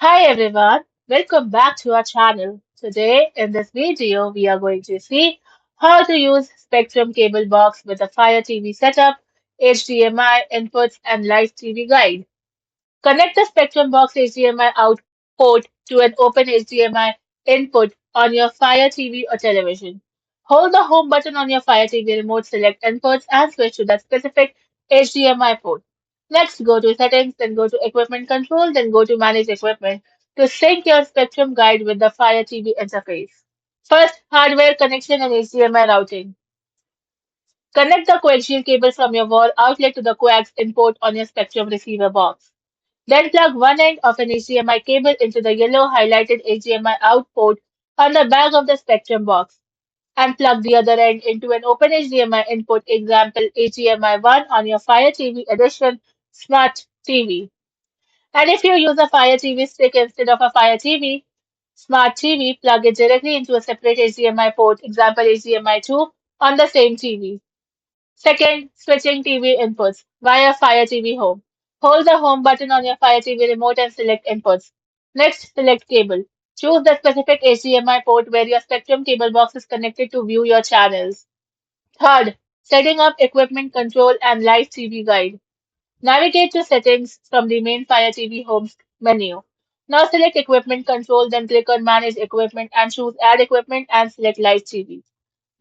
Hi everyone, welcome back to our channel. Today in this video we are going to see how to use Spectrum cable box with a Fire TV setup, HDMI inputs and live TV guide. Connect the Spectrum box HDMI out port to an open HDMI input on your Fire TV or television. Hold the home button on your Fire TV remote, select inputs and switch to that specific HDMI port. Next, go to settings, then go to equipment control, then go to manage equipment to sync your Spectrum guide with the Fire TV interface. First, hardware connection and HDMI routing. Connect the coaxial cable from your wall outlet to the coax input on your Spectrum receiver box. Then plug one end of an HDMI cable into the yellow highlighted HDMI out port on the back of the Spectrum box and plug the other end into an open HDMI input, example HDMI 1 on your Fire TV Edition Smart TV. And if you use a Fire TV stick instead of a Fire TV Smart TV, plug it directly into a separate HDMI port, example HDMI 2 on the same TV. Second, switching TV inputs via Fire TV Home. Hold the home button on your Fire TV remote and select inputs. Next, select cable. Choose the specific HDMI port where your Spectrum cable box is connected to view your channels. Third, setting up equipment control and live TV guide. Navigate to settings from the main Fire TV Home menu. Now select equipment control, then click on manage equipment and choose add equipment and select live TV.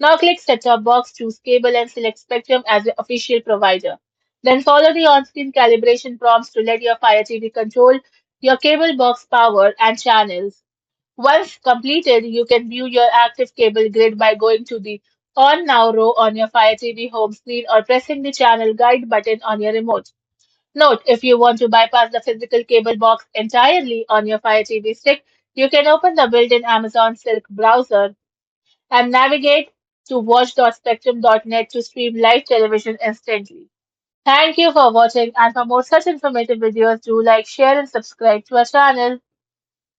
Now click Set-top box, choose cable and select Spectrum as the official provider. Then follow the on-screen calibration prompts to let your Fire TV control your cable box power and channels. Once completed, you can view your active cable grid by going to the On Now row on your Fire TV home screen or pressing the channel guide button on your remote. Note, if you want to bypass the physical cable box entirely on your Fire TV stick, you can open the built-in Amazon Silk browser and navigate to watch.spectrum.net to stream live television instantly. Thank you for watching, and for more such informative videos, do like, share and subscribe to our channel.